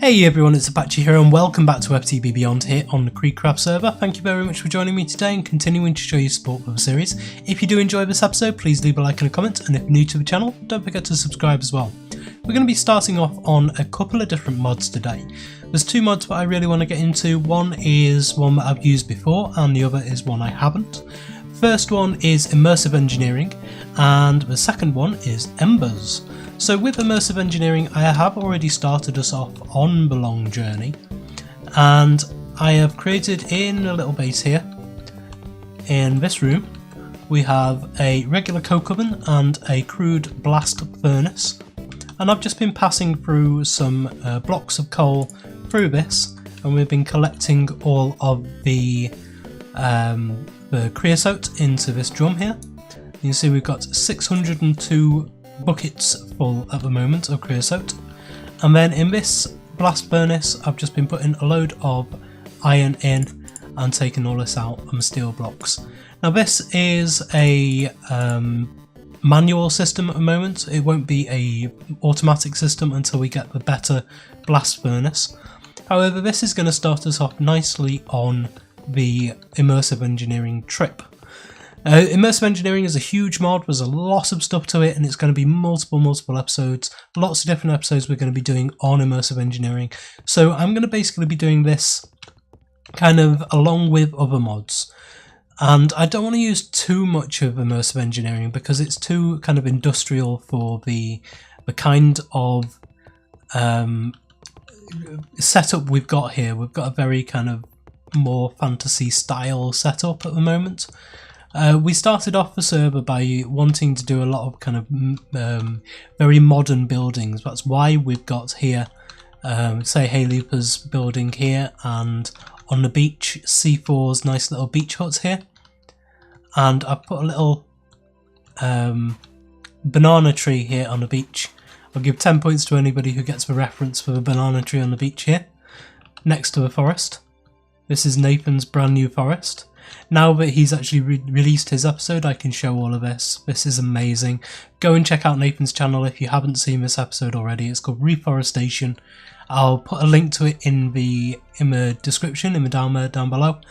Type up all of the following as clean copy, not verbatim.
Hey everyone, it's Apache here and welcome back to FTB Beyond here on the CreedCraft server. Thank you very much for joining me today and continuing to show your support for the series. If you do enjoy this episode, please leave a like and a comment, and if you're new to the channel, don't forget to subscribe as well. We're going to be starting off on a couple of different mods today. There's two mods that I really want to get into. One is one that I've used before and the other is one I haven't. First one is Immersive Engineering and the second one is Embers. So with Immersive Engineering, I have already started us off on the long journey, and I have created in a little base here, in this room, we have a regular coke oven and a crude blast furnace, and I've just been passing through some blocks of coal through this, and we've been collecting all of the creosote into this drum here. You can see we've got 602 buckets full at the moment of creosote, and then in this blast furnace I've just been putting a load of iron in and taking all this out on the steel blocks. Now this is a manual system at the moment. It won't be a automatic system until we get the better blast furnace. However, this is going to start us off nicely on the Immersive Engineering trip. Immersive Engineering is a huge mod, there's a lot of stuff to it, and it's going to be multiple episodes, lots of different episodes we're going to be doing on Immersive Engineering. So I'm going to basically be doing this kind of along with other mods. And I don't want to use too much of Immersive Engineering because it's too kind of industrial for the kind of setup we've got here. We've got a very kind of more fantasy style setup at the moment. We started off the server by wanting to do a lot of kind of very modern buildings. That's why we've got here, say Hayleaper's building here, and on the beach, C4's nice little beach huts here. And I've put a little banana tree here on the beach. I'll give 10 points to anybody who gets the reference for the banana tree on the beach here, next to the forest. This is Nathan's brand new forest. Now that he's actually released his episode, I can show all of this. This is amazing. Go and check out Nathan's channel if you haven't seen this episode already. It's called Reforestation. I'll put a link to it in the description, in the down below,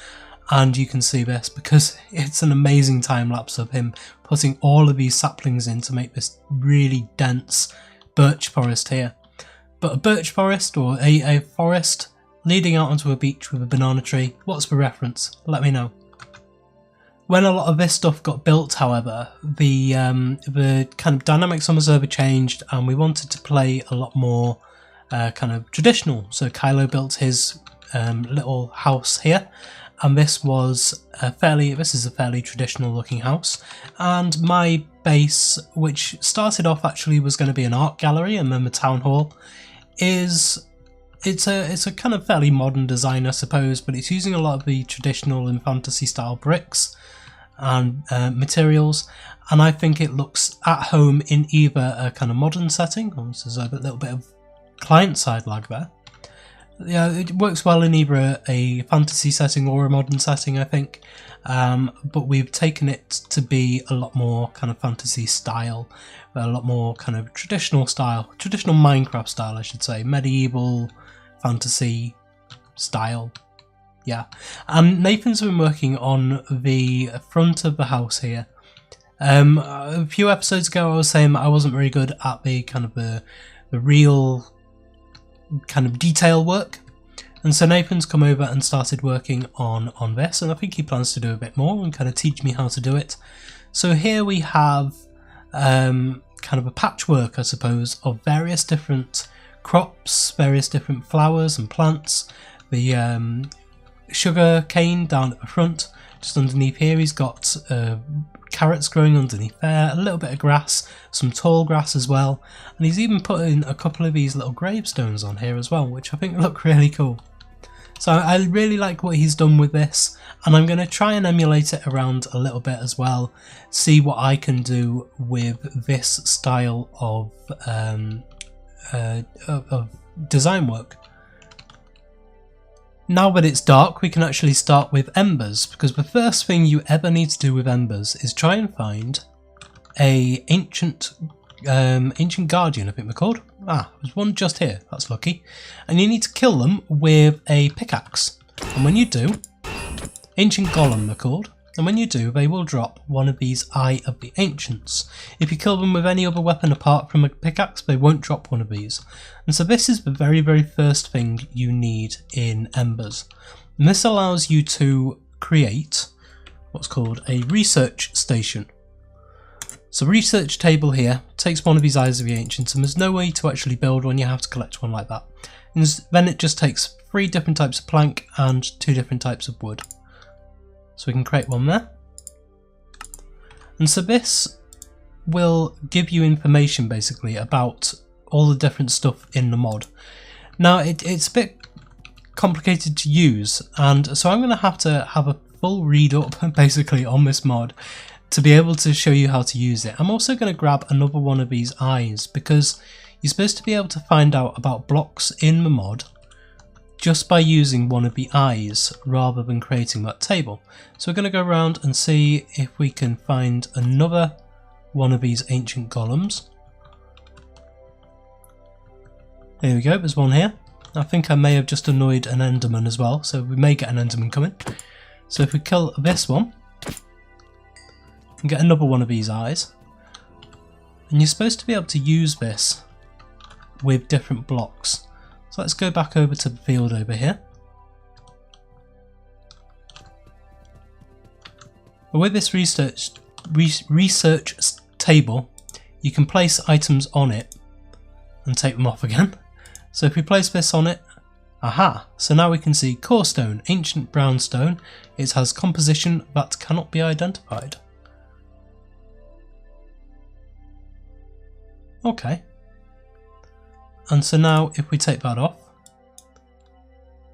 and you can see this because it's an amazing time lapse of him putting all of these saplings in to make this really dense birch forest here. But a birch forest, or a forest leading out onto a beach with a banana tree, what's the reference? Let me know. When a lot of this stuff got built, however, the kind of dynamics on the server changed, and we wanted to play a lot more kind of traditional. So Kylo built his little house here, and this is a fairly traditional looking house. And my base, which started off actually was going to be an art gallery and then the town hall, it's a kind of fairly modern design, I suppose, but it's using a lot of the traditional and fantasy style bricks and materials, and I think it looks at home in either a kind of modern setting. Oh, there's a little bit of client-side lag there. Yeah, it works well in either a fantasy setting or a modern setting, I think, but we've taken it to be a lot more kind of fantasy style, a lot more kind of traditional Minecraft style, I should say, medieval fantasy style. Yeah, and Nathan's been working on the front of the house here. A few episodes ago I was saying that I wasn't very good at the kind of the real kind of detail work, and so Nathan's come over and started working on this, and I think he plans to do a bit more and kind of teach me how to do it. So here we have kind of a patchwork, I suppose, of various different crops, various different flowers and plants. The sugar cane down at the front, just underneath here he's got carrots growing underneath there, a little bit of grass, some tall grass as well, and he's even put in a couple of these little gravestones on here as well, which I think look really cool. So I really like what he's done with this, and I'm going to try and emulate it around a little bit as well, see what I can do with this style of design work. Now that it's dark, we can actually start with embers, because the first thing you ever need to do with embers is try and find a ancient Ancient Guardian, I think they're called. Ah, there's one just here, that's lucky. And you need to kill them with a pickaxe. And when you do, Ancient Golem they're called. And when you do, they will drop one of these Eye of the Ancients. If you kill them with any other weapon apart from a pickaxe, they won't drop one of these. And so this is the very, very first thing you need in Embers. And this allows you to create what's called a research station. So research table here takes one of these Eyes of the Ancients, and there's no way to actually build one, you have to collect one like that. And then it just takes 3 different types of plank and 2 different types of wood. So we can create one there. And so this will give you information basically about all the different stuff in the mod. Now it's a bit complicated to use, and so I'm going to have a full read up basically on this mod to be able to show you how to use it. I'm also going to grab another one of these eyes because you're supposed to be able to find out about blocks in the mod just by using one of the eyes rather than creating that table. So we're going to go around and see if we can find another one of these ancient golems. There we go, there's one here. I think I may have just annoyed an enderman as well, so we may get an enderman coming. So if we kill this one and get another one of these eyes, and you're supposed to be able to use this with different blocks. So let's go back over to the field over here. But with this research table, you can place items on it and take them off again. So if we place this on it, aha! So now we can see core stone, ancient brownstone. It has composition that cannot be identified. Okay. And so now if we take that off,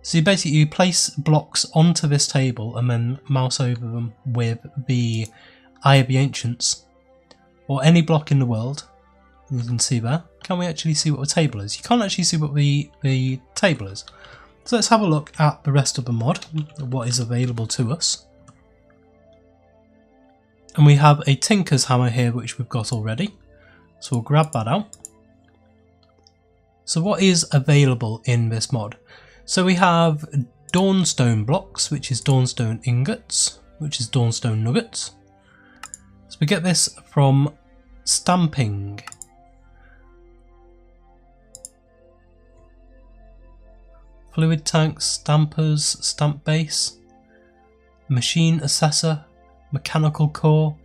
so you place blocks onto this table and then mouse over them with the Eye of the Ancients, or any block in the world. You can see there. Can we actually see what the table is? You can't actually see what the table is. So let's have a look at the rest of the mod, what is available to us. And we have a Tinker's Hammer here which we've got already. So we'll grab that out. So what is available in this mod? So we have Dawnstone blocks, which is Dawnstone ingots, which is Dawnstone nuggets. So we get this from stamping. Fluid tanks, stampers, stamp base, machine assessor, mechanical core.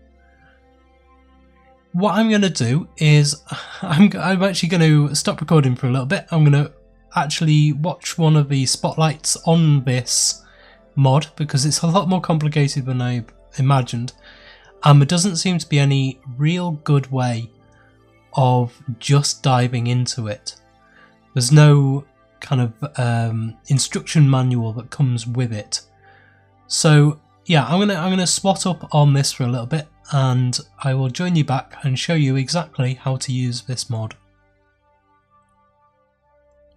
What I'm going to do is I'm actually going to stop recording for a little bit. I'm going to actually watch one of the spotlights on this mod because it's a lot more complicated than I imagined. There doesn't seem to be any real good way of just diving into it. There's no kind of instruction manual that comes with it. So yeah, I'm gonna spot up on this for a little bit, and I will join you back and show you exactly how to use this mod.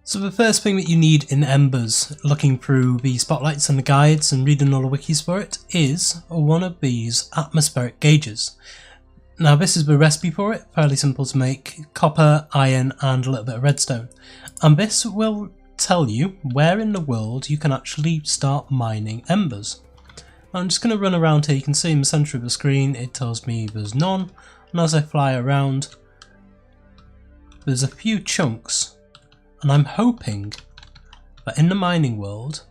So the first thing that you need in Embers, looking through the spotlights and the guides and reading all the wikis for it, is one of these atmospheric gauges. Now this is the recipe for it, fairly simple to make: copper, iron and a little bit of redstone. And this will tell you where in the world you can actually start mining embers. I'm just going to run around here. You can see in the centre of the screen it tells me there's none, and as I fly around there's a few chunks, and I'm hoping that in the mining world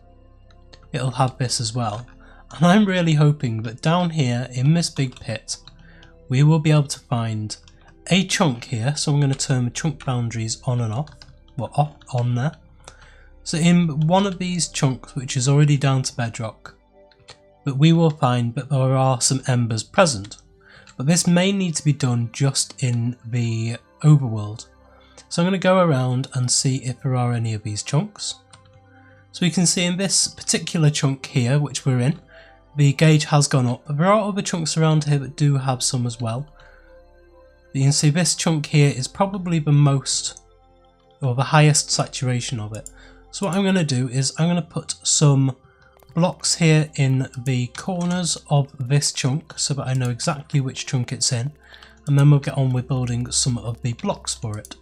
it'll have this as well. And I'm really hoping that down here in this big pit we will be able to find a chunk here. So I'm going to turn the chunk boundaries on and off, well, off on there. So in one of these chunks, which is already down to bedrock, but we will find that there are some embers present. But this may need to be done just in the overworld. So I'm going to go around and see if there are any of these chunks. So we can see in this particular chunk here, which we're in, the gauge has gone up. But there are other chunks around here that do have some as well. You can see this chunk here is probably the most, or the highest saturation of it. So what I'm going to do is I'm going to put some blocks here in the corners of this chunk so that I know exactly which chunk it's in. and then we'll get on with building some of the blocks for it.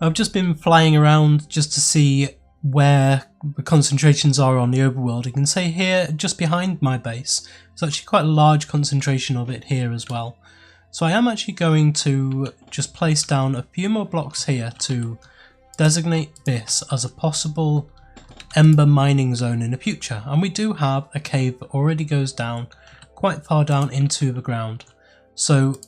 I've just been flying around just to see where the concentrations are on the overworld. You can see here, just behind my base, there's actually quite a large concentration of it here as well. So I am actually going to just place down a few more blocks here to designate this as a possible ember mining zone in the future. And we do have a cave that already goes down quite far down into the ground. So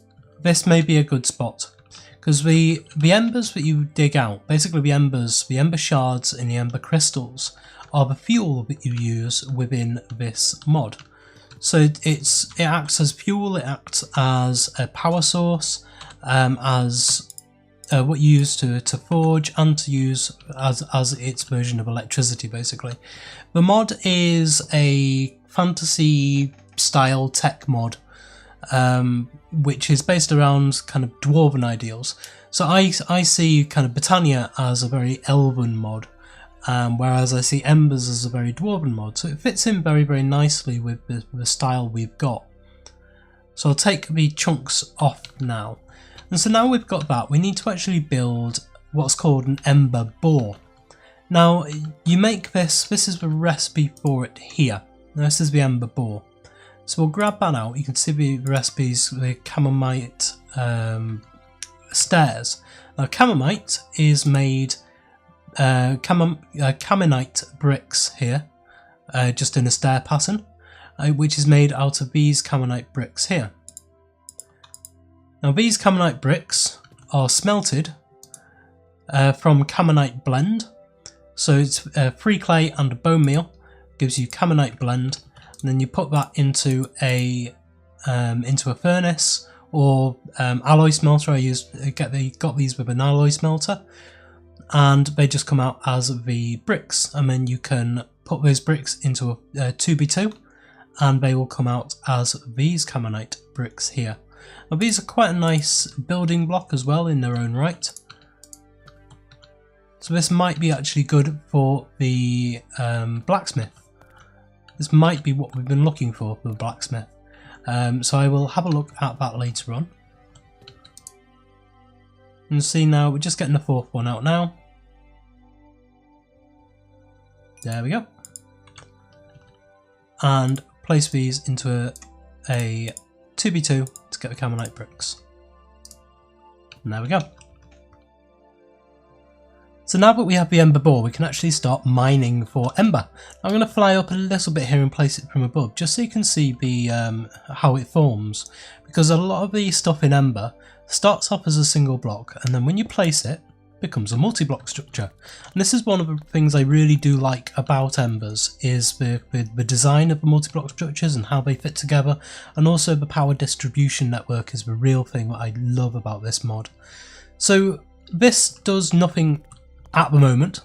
this may be a good spot. Because the embers that you dig out, basically the ember shards and the ember crystals, are the fuel that you use within this mod. So it acts as fuel, it acts as a power source, as what you use to forge, and to use as its version of electricity, basically. The mod is a fantasy style tech mod, which is based around kind of dwarven ideals. So I see kind of Britannia as a very elven mod, whereas I see Embers as a very dwarven mod. So it fits in very, very nicely with the style we've got. So I'll take the chunks off now. And so now we've got that, we need to actually build what's called an ember bore. Now you make this is the recipe for it here. Now, this is the ember bore. So we'll grab that out. You can see the recipes, the Chamomite stairs. Now Chamomite is made Caminite bricks here, just in a stair pattern, which is made out of these Caminite bricks here. Now these Caminite bricks are smelted from Caminite blend. So it's free clay and a bone meal, gives you Caminite blend. And then you put that into a furnace or alloy smelter. I got these with an alloy smelter, and they just come out as the bricks. And then you can put those bricks into a 2x2, and they will come out as these Caminite bricks here. Now these are quite a nice building block as well in their own right. So this might be actually good for the blacksmith. This might be what we've been looking for the blacksmith. So I will have a look at that later on. And see, now we're just getting the fourth one out now. There we go. And place these into a 2x2 to get the Caminite bricks. And there we go. So now that we have the ember bore, we can actually start mining for ember. I'm going to fly up a little bit here and place it from above, just so you can see the how it forms. Because a lot of the stuff in ember starts off as a single block, and then when you place it, it becomes a multi-block structure. And this is one of the things I really do like about embers, is the design of the multi-block structures and how they fit together, and also the power distribution network is the real thing that I love about this mod. So this does nothing at the moment.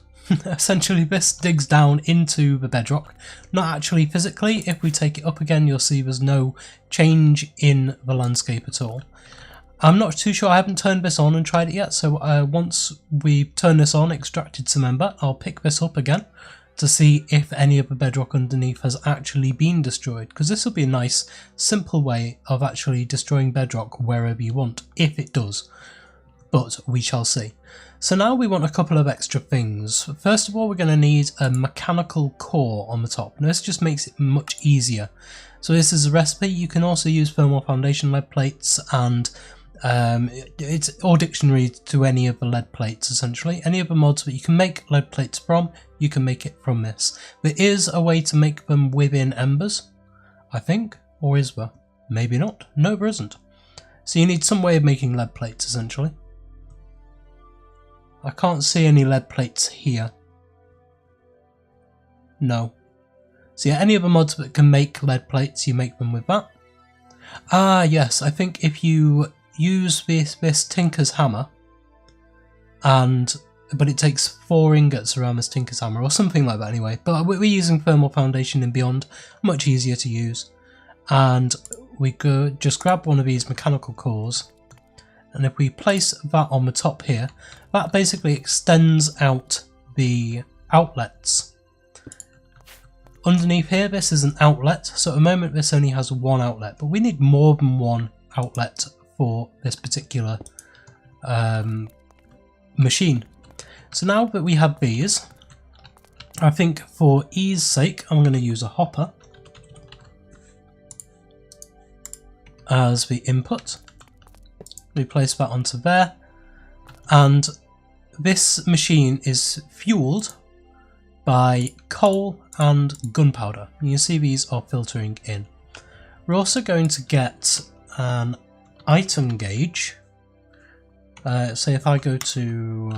Essentially this digs down into the bedrock, not actually physically. If we take it up again, you'll see there's no change in the landscape at all. I'm not too sure, I haven't turned this on and tried it yet, so once we turn this on, extracted some ember, I'll pick this up again to see if any of the bedrock underneath has actually been destroyed, because this will be a nice simple way of actually destroying bedrock wherever you want, if it does, but we shall see. So now we want a couple of extra things. First of all, we're going to need a mechanical core on the top. Now this just makes it much easier. So this is a recipe. You can also use thermal foundation lead plates, and it's all dictionary to any of the lead plates essentially. Any of the mods that you can make lead plates from, you can make it from this. There is a way to make them within embers, I think, or is there? Maybe not. No, there isn't. So you need some way of making lead plates essentially. I can't see any lead plates here. No. So yeah, any of the mods that can make lead plates, you make them with that. Ah yes, I think if you use this Tinker's hammer, but it takes 4 ingots around this Tinker's hammer, or something like that anyway. But we're using thermal foundation in Beyond, much easier to use. And we could just grab one of these mechanical cores, and if we place that on the top here, that basically extends out the outlets. Underneath here, this is an outlet, so at the moment this only has one outlet, but we need more than one outlet for this particular machine. So now that we have these, I think for ease sake I'm going to use a hopper as the input. We place that onto there, and this machine is fueled by coal and gunpowder. You can see these are filtering in. We're also going to get an item gauge. Say if I go to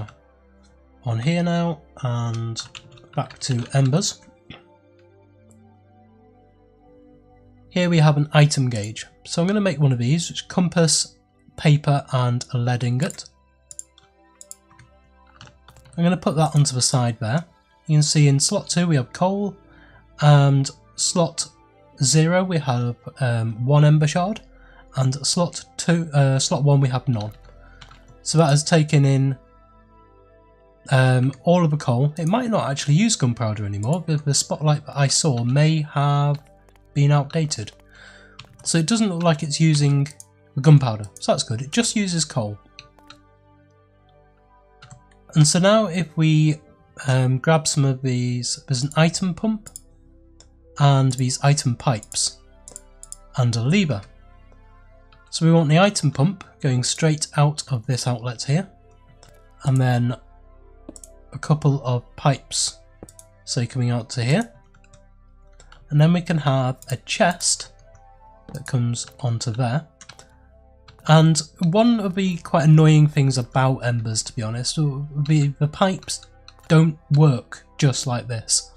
on here now and back to embers. Here we have an item gauge. So I'm going to make one of these, which is compass, paper and a lead ingot. I'm going to put that onto the side there. You can see in slot 2 we have coal, and slot 0 we have 1 ember shard, and slot 1 we have none. So that has taken in all of the coal. It might not actually use gunpowder anymore. The spotlight that I saw may have been outdated. So it doesn't look like it's using the gunpowder, so that's good. It just uses coal. And so now if we grab some of these, there's an item pump and these item pipes and a lever. So we want the item pump going straight out of this outlet here, and then a couple of pipes, say coming out to here, and then we can have a chest that comes onto there. And one of the quite annoying things about embers, to be honest, the pipes don't work just like this.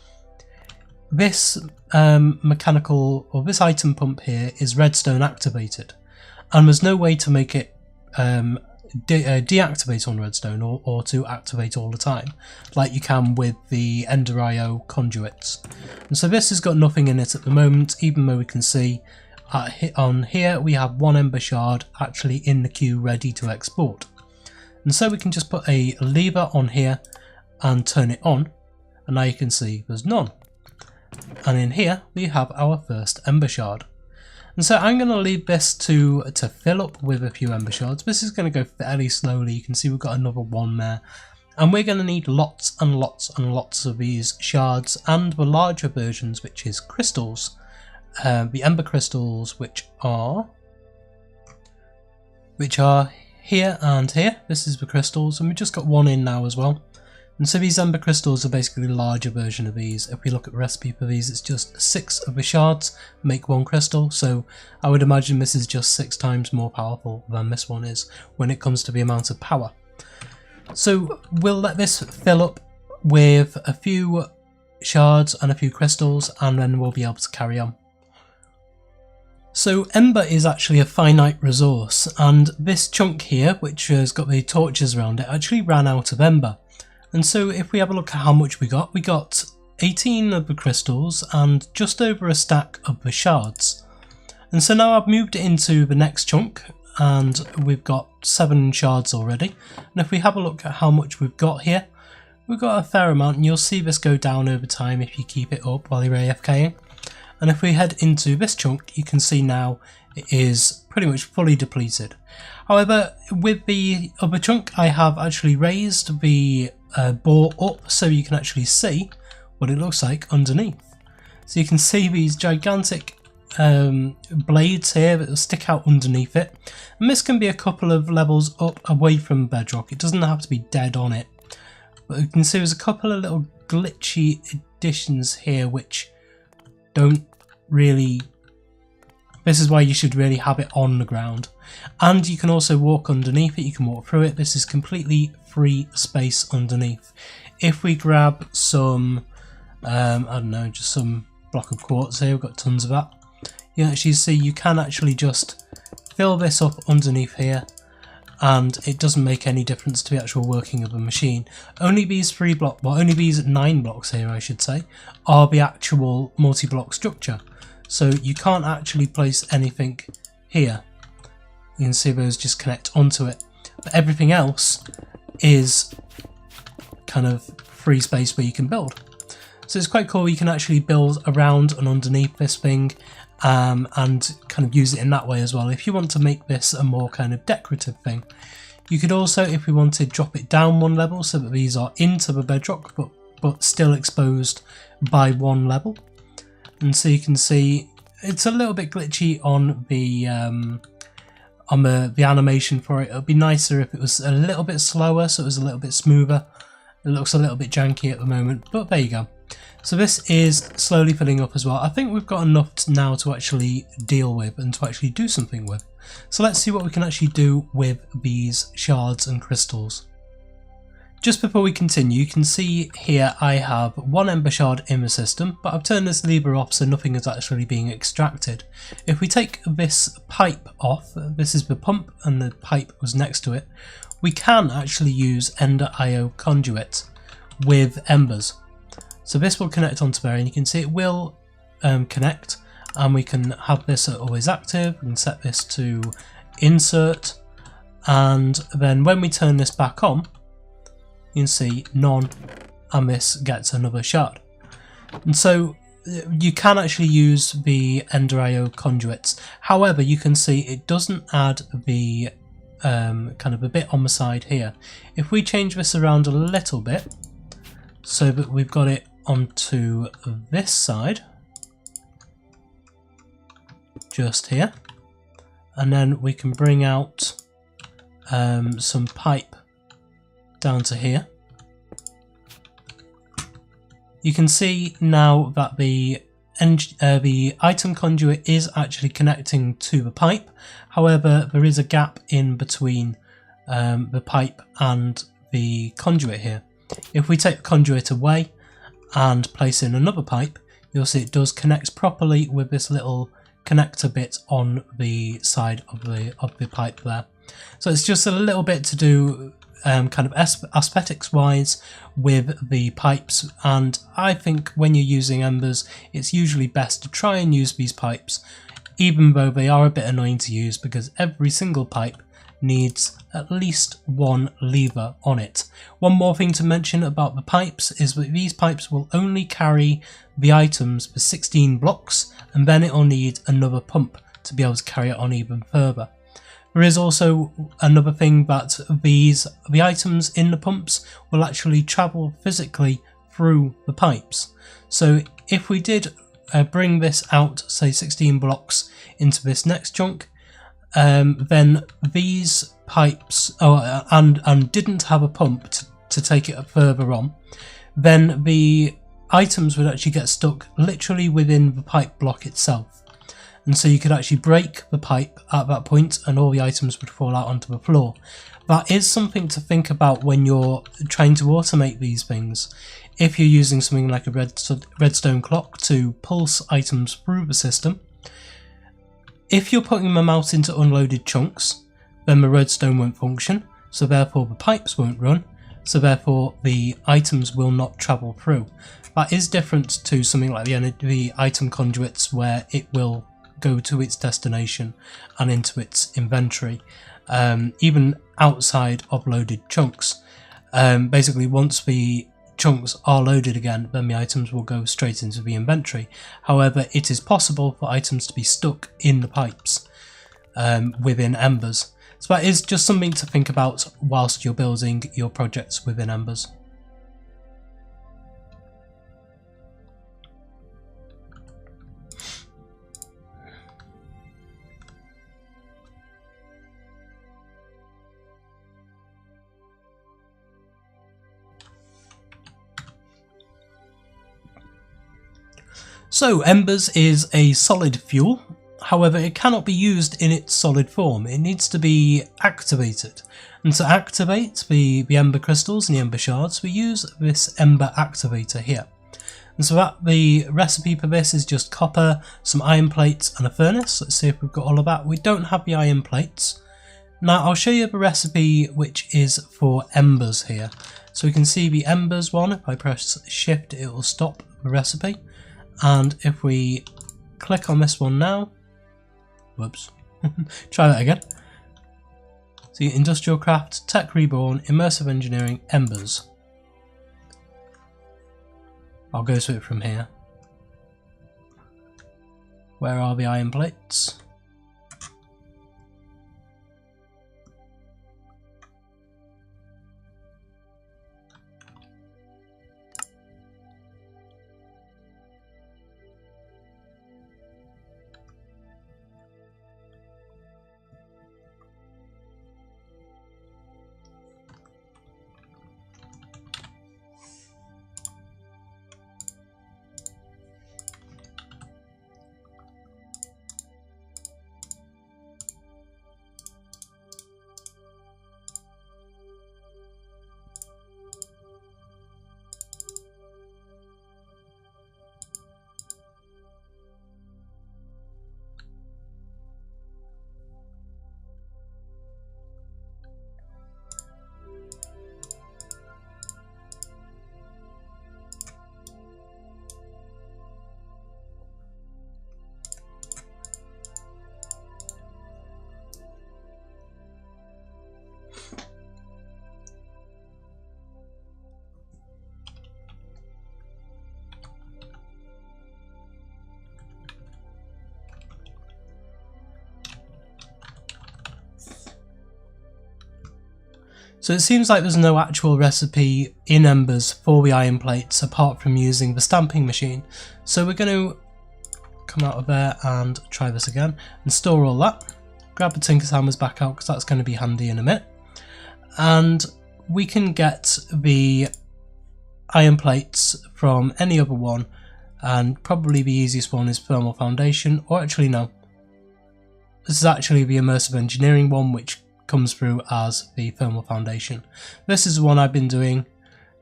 This mechanical, or this item pump here, is redstone activated, and there's no way to make it deactivate on redstone or to activate all the time like you can with the Ender IO conduits. And so this has got nothing in it at the moment, even though we can see on here we have 1 ember shard actually in the queue ready to export. And so we can just put a lever on here and turn it on, and now you can see there's none. And in here we have our first ember shard. And so I'm going to leave this to fill up with a few ember shards. This is going to go fairly slowly. You can see we've got another one there. And we're going to need lots and lots and lots of these shards, and the larger versions, which is crystals. The ember crystals, which are here and here. This is the crystals, and we've just got one in now as well. And so these ember crystals are basically the larger version of these. If we look at the recipe for these, it's just 6 of the shards make 1 crystal. So I would imagine this is just 6 times more powerful than this one is when it comes to the amount of power. So we'll let this fill up with a few shards and a few crystals, and then we'll be able to carry on. So ember is actually a finite resource, and this chunk here, which has got the torches around it, actually ran out of ember. And so if we have a look at how much we got 18 of the crystals and just over a stack of the shards. And so now I've moved it into the next chunk, and we've got 7 shards already. And if we have a look at how much we've got here, we've got a fair amount, and you'll see this go down over time if you keep it up while you're AFKing. And if we head into this chunk, you can see now it is pretty much fully depleted. However, with the other chunk, I have actually raised the bore up so you can actually see what it looks like underneath. So you can see these gigantic blades here that will stick out underneath it, and this can be a couple of levels up away from bedrock. It doesn't have to be dead on it, but you can see there's a couple of little glitchy additions here which don't really, this is why you should really have it on the ground. And you can also walk underneath it, you can walk through it. This is completely free space underneath. If we grab some I don't know, just some block of quartz here, we've got tons of that. You can actually see you can actually just fill this up underneath here, and it doesn't make any difference to the actual working of the machine. Only these 9 blocks here, I should say, are the actual multi-block structure. So you can't actually place anything here. You can see those just connect onto it. But everything else is kind of free space where you can build. So it's quite cool, you can actually build around and underneath this thing, and kind of use it in that way as well. If you want to make this a more kind of decorative thing, you could also, if we wanted, drop it down one level so that these are into the bedrock but still exposed by one level. And so you can see it's a little bit glitchy on the animation for it. It would be nicer if it was a little bit slower, so it was a little bit smoother. It looks a little bit janky at the moment, but there you go. So this is slowly filling up as well. I think we've got enough now to actually deal with and to actually do something with. So let's see what we can actually do with these shards and crystals. Just before we continue, you can see here I have one ember shard in the system, but I've turned this lever off so nothing is actually being extracted. If we take this pipe off, this is the pump and the pipe was next to it, we can actually use Ender IO conduit with embers. So this will connect onto there, and you can see it will connect, and we can have this at always active and set this to insert, and then when we turn this back on, you can see none, and this gets another shard. And so you can actually use the Ender IO conduits. However, you can see it doesn't add the kind of a bit on the side here. If we change this around a little bit so that we've got it onto this side, just here, and then we can bring out some pipe down to here. You can see now that the item conduit is actually connecting to the pipe. However, there is a gap in between the pipe and the conduit here. If we take the conduit away and place in another pipe, you'll see it does connect properly with this little connector bit on the side of the pipe there. So it's just a little bit to do kind of aesthetics wise with the pipes, and I think when you're using embers it's usually best to try and use these pipes, even though they are a bit annoying to use because every single pipe needs at least one lever on it. One more thing to mention about the pipes is that these pipes will only carry the items for 16 blocks, and then it will need another pump to be able to carry it on even further. There is also another thing that the items in the pumps will actually travel physically through the pipes. So if we did bring this out, say 16 blocks into this next chunk, then these pipes and didn't have a pump to take it further on, then the items would actually get stuck literally within the pipe block itself. And so you could actually break the pipe at that point and all the items would fall out onto the floor. That is something to think about when you're trying to automate these things. If you're using something like a redstone clock to pulse items through the system, if you're putting them out into unloaded chunks, then the redstone won't function, so therefore the pipes won't run, so therefore the items will not travel through. That is different to something like the item conduits, where it will go to its destination and into its inventory, even outside of loaded chunks. Basically, once the chunks are loaded again, then the items will go straight into the inventory. However, it is possible for items to be stuck in the pipes within embers. So that is just something to think about whilst you're building your projects within embers. So embers is a solid fuel, however it cannot be used in its solid form, it needs to be activated. And to activate the ember crystals and the ember shards, we use this ember activator here. And so that the recipe for this is just copper, some iron plates and a furnace. Let's see if we've got all of that. We don't have the iron plates. Now I'll show you the recipe which is for embers here. So we can see the embers one. If I press shift it will stop the recipe. And if we click on this one now, whoops, try that again. See, Industrial Craft, Tech Reborn, Immersive Engineering, Embers. I'll go to it from here. Where are the iron plates? So it seems like there's no actual recipe in Embers for the iron plates apart from using the stamping machine. So we're going to come out of there and try this again and store all that. Grab the Tinker's Hammers back out because that's going to be handy in a minute. And we can get the iron plates from any other one, and probably the easiest one is Thermal Foundation, or actually no. This is actually the Immersive Engineering one, which comes through as the Thermal Foundation. This is the one I've been doing.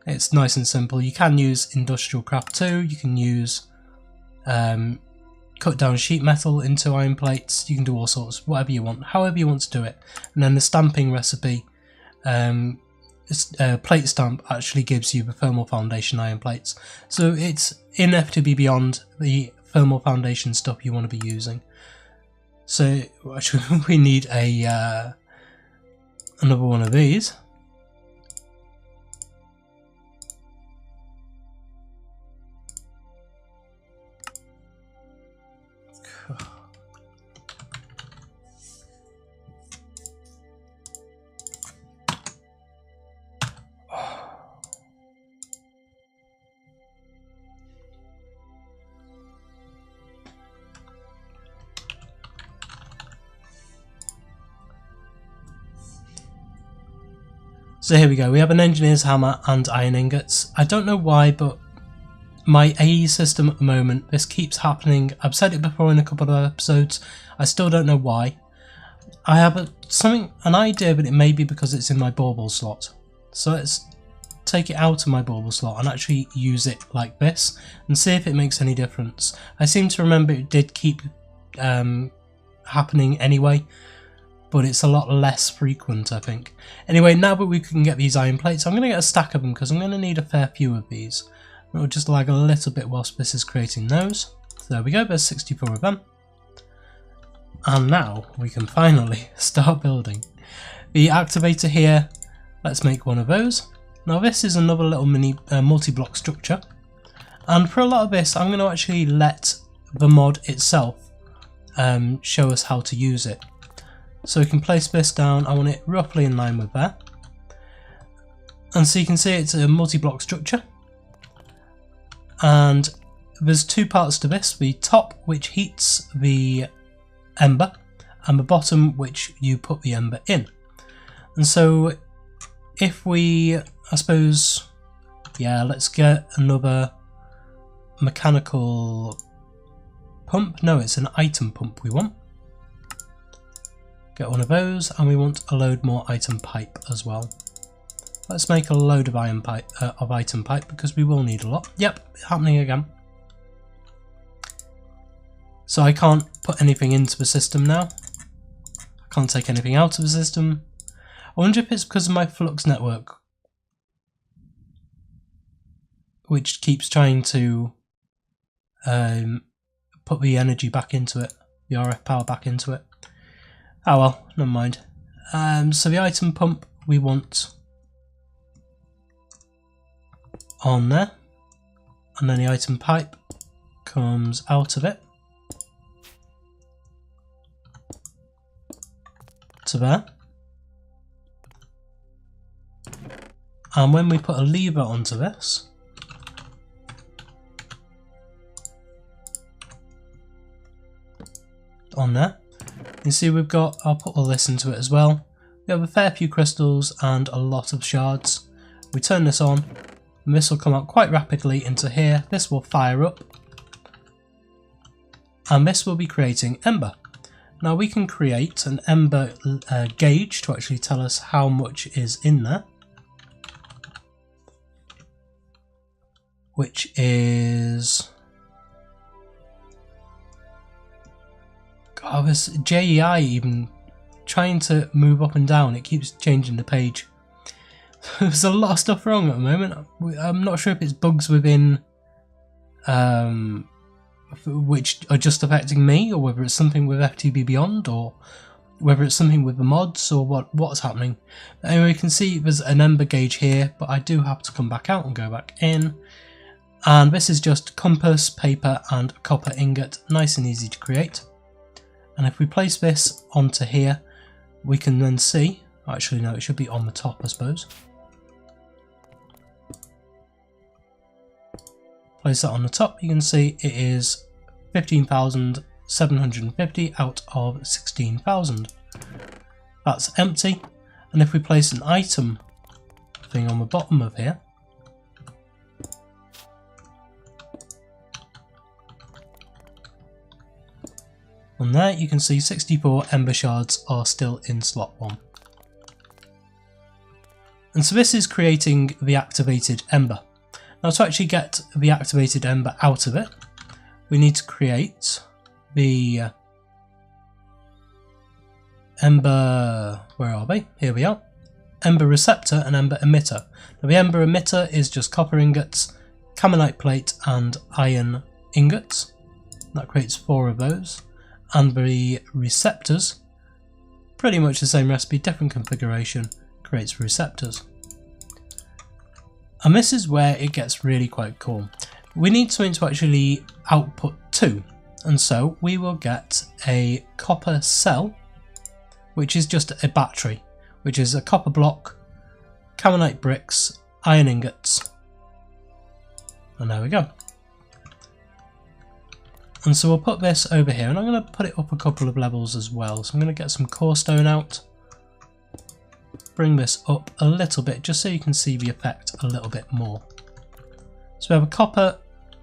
It's nice and simple. You can use Industrial Craft too. You can use cut down sheet metal into iron plates. You can do all sorts, whatever you want, however you want to do it. And then the stamping recipe, plate stamp actually gives you the Thermal Foundation iron plates. So it's in FTB Beyond, the Thermal Foundation stuff you want to be using. So actually we need a another one of these. So here we go, we have an engineer's hammer and iron ingots. I don't know why, but my AE system at the moment, this keeps happening. I've said it before in a couple of episodes, I still don't know why. I have an idea, but it may be because it's in my bauble slot. So let's take it out of my bauble slot and actually use it like this and see if it makes any difference. I seem to remember it did keep happening anyway, but it's a lot less frequent, I think. Anyway, now that we can get these iron plates, I'm going to get a stack of them because I'm going to need a fair few of these. It'll just lag a little bit whilst this is creating those. So there we go, there's 64 of them. And now we can finally start building. The activator here, let's make one of those. Now this is another little mini multi-block structure. And for a lot of this, I'm going to actually let the mod itself show us how to use it. So we can place this down, I want it roughly in line with there. And so you can see it's a multi-block structure. And there's two parts to this, the top which heats the ember, and the bottom which you put the ember in. And so if we, I suppose, yeah, let's get another mechanical pump. No, it's an item pump we want. Get one of those, and we want a load more item pipe as well. Let's make a load of iron pipe, item pipe, because we will need a lot. Yep, happening again. So I can't put anything into the system now. I can't take anything out of the system. I wonder if it's because of my flux network, which keeps trying to put the energy back into it, the RF power back into it. Oh well, never mind. So the item pump we want on there, and then the item pipe comes out of it. to there. And when we put a lever onto this, on there, you see we've got, I'll put all this into it as well. We have a fair few crystals and a lot of shards. We turn this on, and this will come out quite rapidly into here. This will fire up, and this will be creating Ember. Now we can create an Ember gauge to actually tell us how much is in there, which is, God, this JEI even trying to move up and down, it keeps changing the page. There's a lot of stuff wrong at the moment. I'm not sure if it's bugs within which are just affecting me, or whether it's something with FTB Beyond, or whether it's something with the mods, or what's happening. But anyway, you can see there's an Ember gauge here, but I do have to come back out and go back in. And this is just compass, paper and copper ingot, nice and easy to create. And if we place this onto here, we can then see, actually no, it should be on the top I suppose. Place that on the top, you can see it is 15,750 out of 16,000. That's empty, and if we place an item thing on the bottom of here, on there you can see 64 Ember shards are still in slot 1. And so this is creating the activated Ember. Now to actually get the activated Ember out of it, we need to create the Ember, where are they? Here we are. Ember receptor and Ember emitter. Now the Ember emitter is just copper ingots, caminite plate and iron ingots. That creates 4 of those. And the receptors, pretty much the same recipe, different configuration, creates receptors. And this is where it gets really quite cool. We need something to actually output to, and so we will get a copper cell, which is just a battery, which is a copper block, caminite bricks, iron ingots, and there we go. And so we'll put this over here, and I'm going to put it up a couple of levels as well. So I'm going to get some core stone out, bring this up a little bit just so you can see the effect a little bit more. So we have a copper,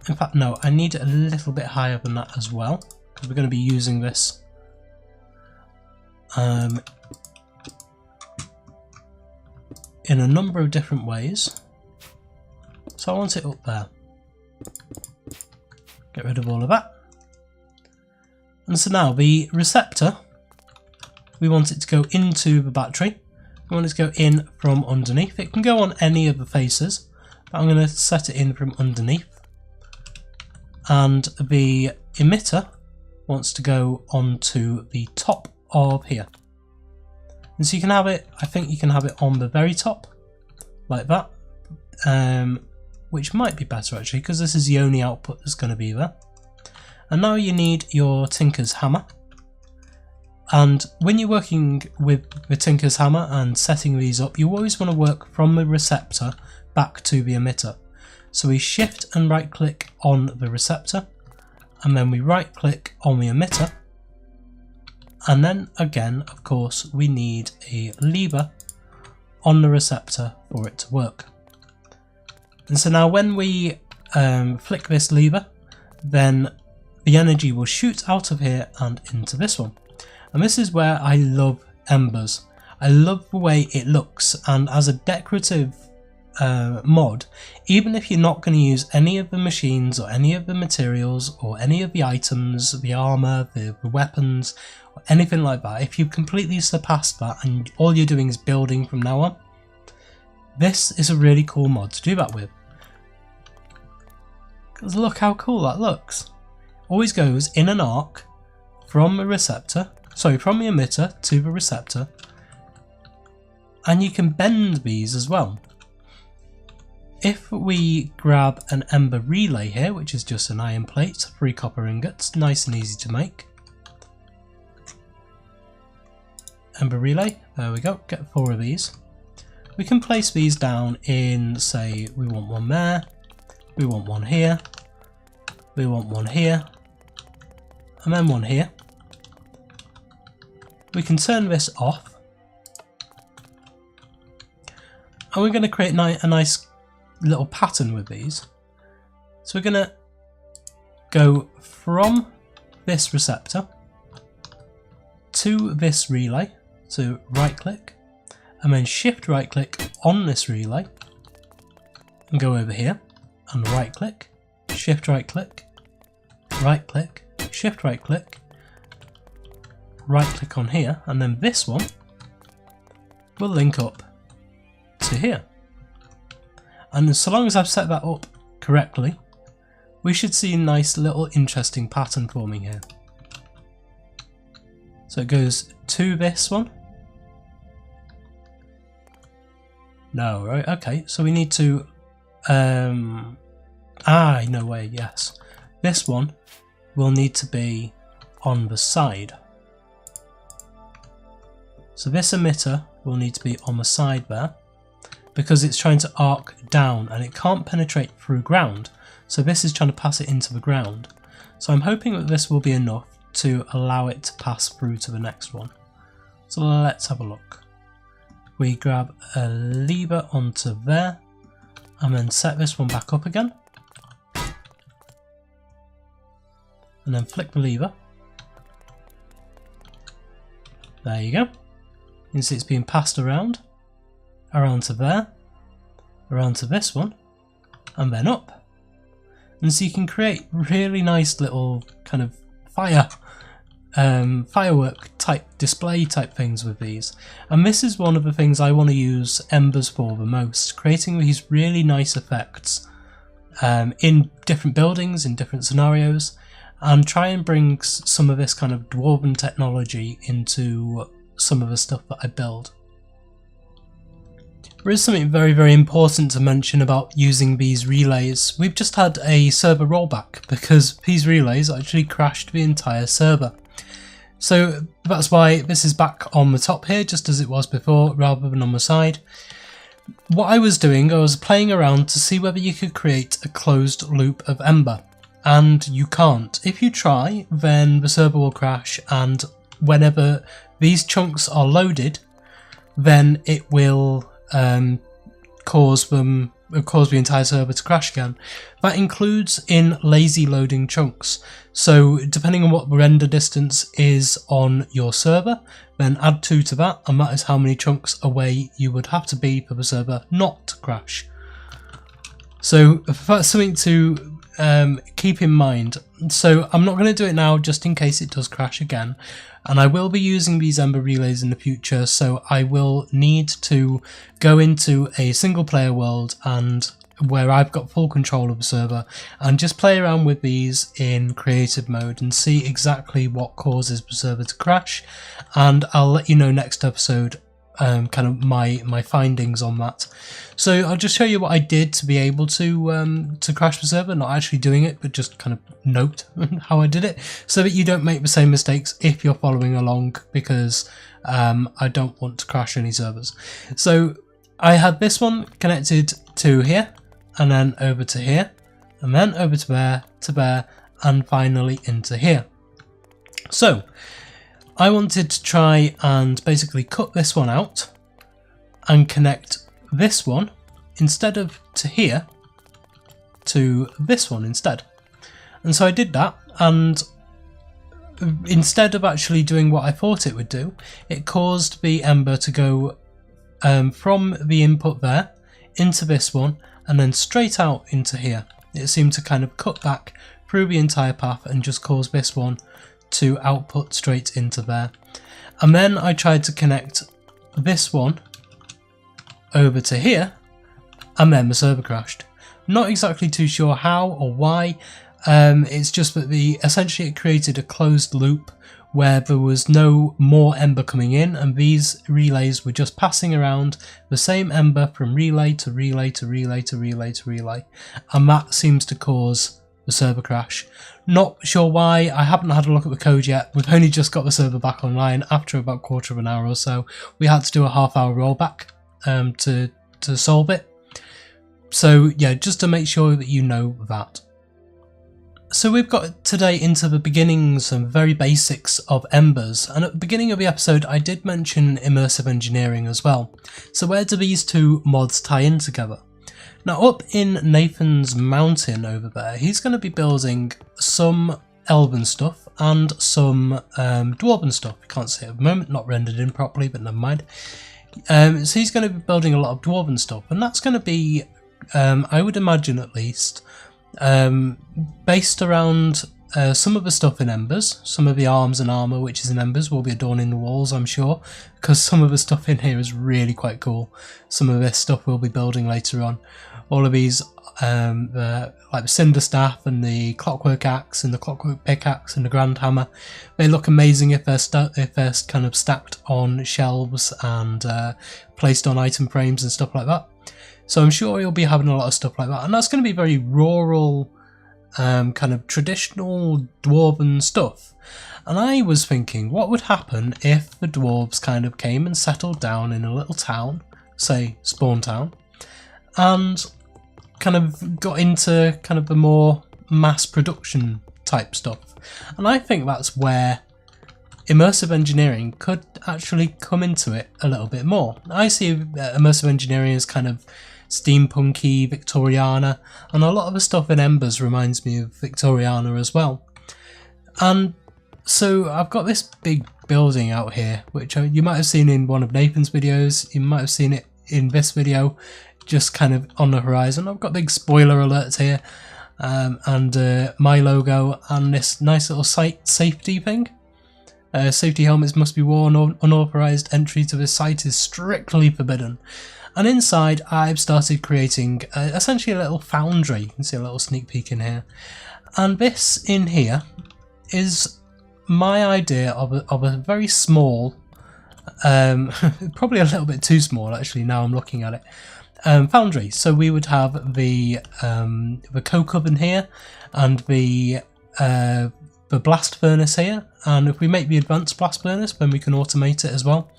in fact no, I need it a little bit higher than that as well, because we're going to be using this in a number of different ways. So I want it up there. Get rid of all of that. And so now the receptor, we want it to go into the battery. We want it to go in from underneath. It can go on any of the faces, but I'm going to set it in from underneath. And the emitter wants to go onto the top of here. And so you can have it, I think you can have it on the very top, like that, which might be better actually, because this is the only output that's going to be there. And now you need your Tinker's Hammer. And when you're working with the Tinker's Hammer and setting these up, you always want to work from the receptor back to the emitter. So we shift and right click on the receptor, and then we right click on the emitter, and then again of course we need a lever on the receptor for it to work. And so now when we flick this lever, then the energy will shoot out of here and into this one. And this is where I love embers. I love the way it looks, and as a decorative mod, even if you're not going to use any of the machines or any of the materials or any of the items, the armor, the weapons, or anything like that, if you've completely surpassed that and all you're doing is building from now on, this is a really cool mod to do that with. Because look how cool that looks. Always goes in an arc from the receptor, sorry, from the emitter to the receptor, and you can bend these as well. If we grab an ember relay here, which is just an iron plate, 3 copper ingots, nice and easy to make, Ember relay. There we go, get 4 of these. We can place these down in, say, we want one there, we want one here, we want one here, and then one here. We can turn this off, and we're going to create a nice little pattern with these. So we're going to go from this receptor to this relay, so right click, and then shift right click on this relay, and go over here, and right click, shift right click, shift right click on here, and then this one will link up to here. And so long as I've set that up correctly, we should see a nice little interesting pattern forming here. So it goes to this one. No, right? Okay, so we need to no way, yes. This one will need to be on the side. So this emitter will need to be on the side there, because it's trying to arc down and it can't penetrate through ground. So this is trying to pass it into the ground. So I'm hoping that this will be enough to allow it to pass through to the next one. So let's have a look. We grab a lever onto there and then set this one back up again. And then flick the lever. There you go. You can see it's being passed around to there, around to this one, and then up. And so you can create really nice little kind of firework type display type things with these. And this is one of the things I want to use embers for the most, creating these really nice effects in different buildings, in different scenarios, and try and bring some of this kind of dwarven technology into some of the stuff that I build. There is something very, very important to mention about using these relays. We've just had a server rollback because these relays actually crashed the entire server. So that's why this is back on the top here, just as it was before, rather than on the side. What I was doing, I was playing around to see whether you could create a closed loop of Ember, and you can't. If you try, then the server will crash, and whenever these chunks are loaded, then it will cause the entire server to crash again. That includes in lazy loading chunks. So depending on what the render distance is on your server, then add 2 to that, and that is how many chunks away you would have to be for the server not to crash. So that's something to keep in mind. So I'm not going to do it now just in case it does crash again, and I will be using these Ember relays in the future, so I will need to go into a single player world and where I've got full control of the server and just play around with these in creative mode and see exactly what causes the server to crash, and I'll let you know next episode kind of my findings on that. So I'll just show you what I did to be able to crash the server, not actually doing it, but just kind of note how I did it, so that you don't make the same mistakes if you're following along, because I don't want to crash any servers. So I had this one connected to here, and then over to here, and then over to there, and finally into here. So I wanted to try and basically cut this one out and connect this one, instead of to here, to this one instead. And so I did that, and instead of actually doing what I thought it would do, it caused the Ember to go from the input there into this one and then straight out into here. It seemed to kind of cut back through the entire path and just cause this one to output straight into there. And then I tried to connect this one over to here, and then the server crashed. Not exactly too sure how or why. It's just that essentially it created a closed loop where there was no more Ember coming in, and these relays were just passing around the same Ember from relay to relay to relay to relay to relay, and that seems to cause the server crash. Not sure why. I haven't had a look at the code yet. We've only just got the server back online after about a quarter of an hour or so. We had to do a half-hour rollback to solve it. So yeah, just to make sure that you know that. So we've got today into the beginnings and very basics of Embers, and at the beginning of the episode I did mention immersive engineering as well. So where do these two mods tie in together? Now up in Nathan's mountain over there, he's going to be building some elven stuff and some dwarven stuff. You can't see it at the moment, not rendered in properly, but never mind. So he's going to be building a lot of dwarven stuff, and that's going to be, I would imagine at least, based around some of the stuff in Embers. Some of the arms and armour which is in Embers will be adorning the walls, I'm sure, because some of the stuff in here is really quite cool. Some of this stuff we'll be building later on. All of these, like the cinder staff and the clockwork axe and the clockwork pickaxe and the grand hammer, they look amazing if they're kind of stacked on shelves and placed on item frames and stuff like that. So I'm sure you'll be having a lot of stuff like that, and that's going to be very rural, kind of traditional dwarven stuff. And I was thinking, what would happen if the dwarves kind of came and settled down in a little town, say Spawn Town, and kind of got into kind of the more mass production type stuff. And I think that's where immersive engineering could actually come into it a little bit more. I see immersive engineering as kind of steampunky, Victoriana, and a lot of the stuff in Embers reminds me of Victoriana as well. And so I've got this big building out here, which you might have seen in one of Nathan's videos, you might have seen it in this video, just kind of on the horizon. I've got big spoiler alerts here, and my logo, and this nice little site safety thing. Safety helmets must be worn, unauthorized entry to this site is strictly forbidden. And inside I've started creating essentially a little foundry. You can see a little sneak peek in here. And this in here is my idea of a very small, probably a little bit too small actually now I'm looking at it, foundry. So we would have the coke oven here and the blast furnace here, and if we make the advanced blast furnace then we can automate it as well.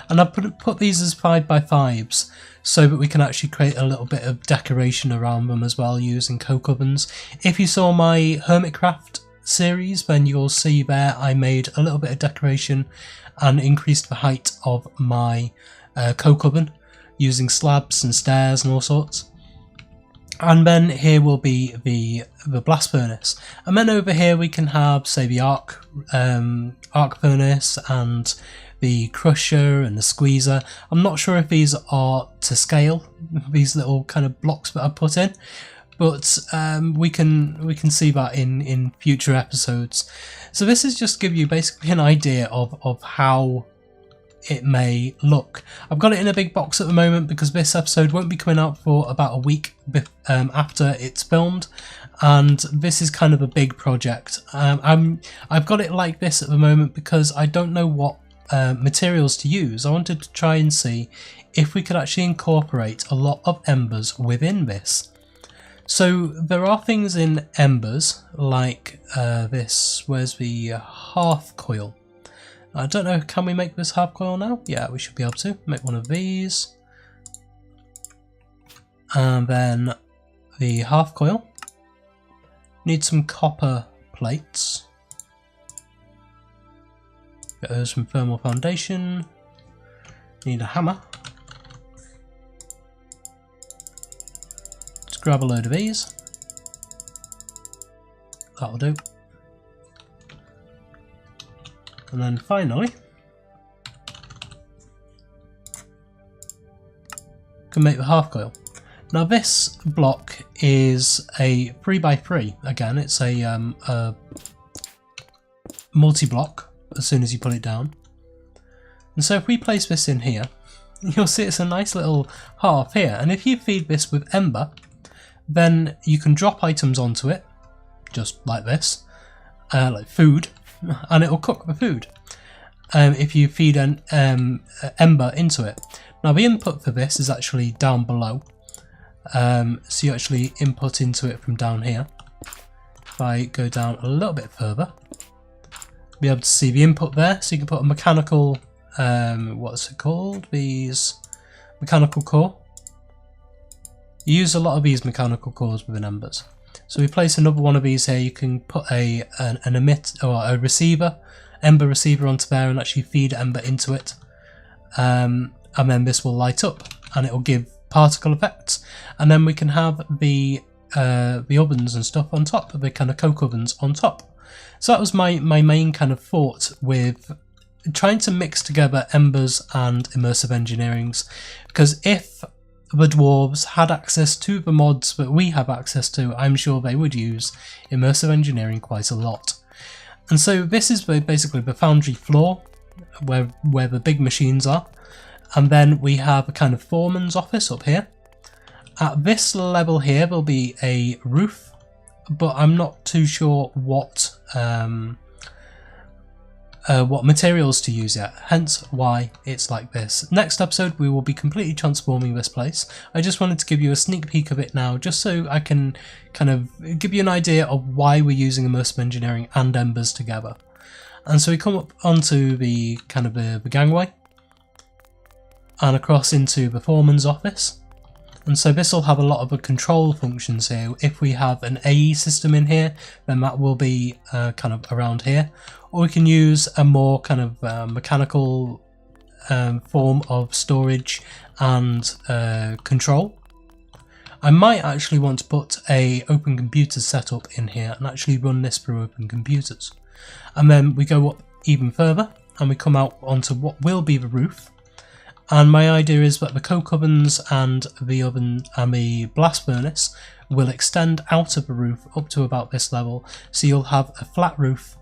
And I've put these as 5x5s so that we can actually create a little bit of decoration around them as well using coke ovens. If you saw my Hermitcraft series, then you'll see there I made a little bit of decoration and increased the height of my coke oven using slabs and stairs and all sorts. And then here will be the blast furnace, and then over here we can have, say, the arc furnace and the crusher and the squeezer. I'm not sure if these are to scale, these little kind of blocks that I've put in, but we can see that in future episodes. So this is just to give you basically an idea of how it may look. I've got it in a big box at the moment because this episode won't be coming out for about a week after it's filmed, and this is kind of a big project. I've got it like this at the moment because I don't know what materials to use. I wanted to try and see if we could actually incorporate a lot of Embers within this. So there are things in Embers like this. Where's the half coil? I don't know, can we make this half coil now? Yeah, we should be able to make one of these. And then the half coil. Need some copper plates. Get those from thermal foundation. Need a hammer. Let's grab a load of these. That'll do. And then finally, can make the half coil. Now this block is a 3x3. Again, it's a multi-block as soon as you put it down. And so if we place this in here, you'll see it's a nice little half here. And if you feed this with Ember, then you can drop items onto it, just like this, like food, and it will cook the food if you feed an Ember into it. Now the input for this is actually down below, so you actually input into it from down here. if I go down a little bit further, be able to see the input there. So you can put a mechanical, what's it called? These mechanical core. You use a lot of these mechanical cores within Embers. So we place another one of these here. You can put an emit or a receiver, Ember receiver onto there and actually feed Ember into it. And then this will light up and it will give particle effects. And then we can have the ovens and stuff on top, the kind of coke ovens on top. So that was my main kind of thought with trying to mix together Embers and immersive engineerings, because if the dwarves had access to the mods that we have access to, I'm sure they would use immersive engineering quite a lot. And so this is basically the foundry floor where the big machines are, and then we have a kind of foreman's office up here. At this level here there'll be a roof, but I'm not too sure what materials to use yet, hence why it's like this. Next episode we will be completely transforming this place. I just wanted to give you a sneak peek of it now, just so I can kind of give you an idea of why we're using immersive engineering and Embers together. And so we come up onto the kind of the gangway and across into the foreman's office. And so this will have a lot of the control functions here. If we have an AE system in here, then that will be kind of around here. Or we can use a more kind of mechanical form of storage and control. I might actually want to put a open computers setup in here and actually run this through open computers. And then we go up even further and we come out onto what will be the roof. And my idea is that the coke ovens and the oven and the blast furnace will extend out of the roof up to about this level. So you'll have a flat roof,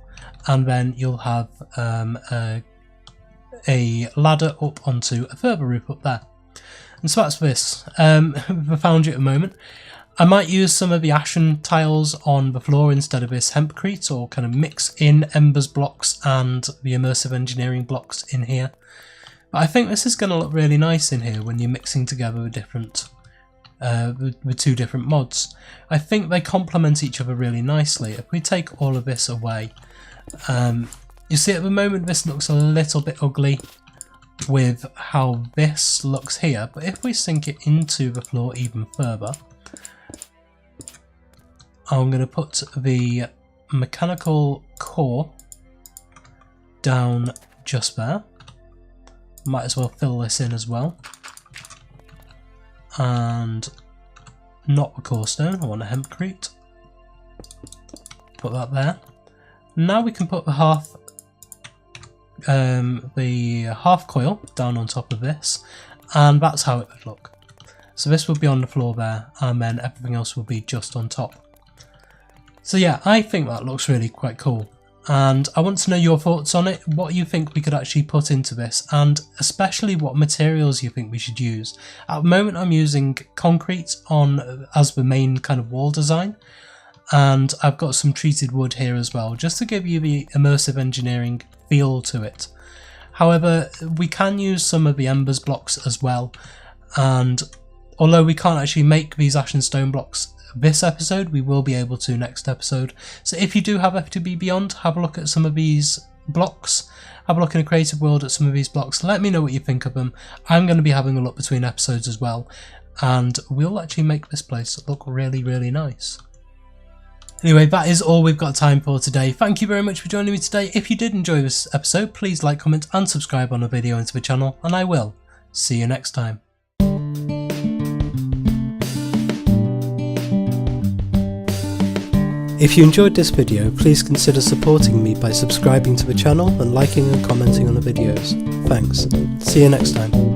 and then you'll have a ladder up onto a further roof up there. And so that's this. The foundry at the moment. I might use some of the ashen tiles on the floor instead of this hempcrete, or kind of mix in Embers blocks and the immersive engineering blocks in here. But I think this is going to look really nice in here when you're mixing together with different, with two different mods. I think they complement each other really nicely. If we take all of this away, you see at the moment this looks a little bit ugly with how this looks here, but if we sink it into the floor even further, I'm going to put the mechanical core down just there. Might as well fill this in as well. And not the core stone, I want a hempcrete. Put that there. Now we can put the half coil down on top of this, and that's how it would look. So this will be on the floor there, and then everything else will be just on top. So yeah, I think that looks really quite cool. And I want to know your thoughts on it, what you think we could actually put into this, and especially what materials you think we should use. At the moment I'm using concrete as the main kind of wall design, and I've got some treated wood here as well, just to give you the immersive engineering feel to it. However, we can use some of the Embers blocks as well, and although we can't actually make these ashen stone blocks this episode, we will be able to next episode. So if you do have FTB Beyond, have a look at some of these blocks, have a look in a creative world at some of these blocks, let me know what you think of them. I'm going to be having a look between episodes as well, and we'll actually make this place look really, really nice. Anyway, that is all we've got time for today. Thank you very much for joining me today. If you did enjoy this episode, please like, comment and subscribe on the video and to the channel, and I will see you next time. If you enjoyed this video, please consider supporting me by subscribing to the channel and liking and commenting on the videos. Thanks. See you next time.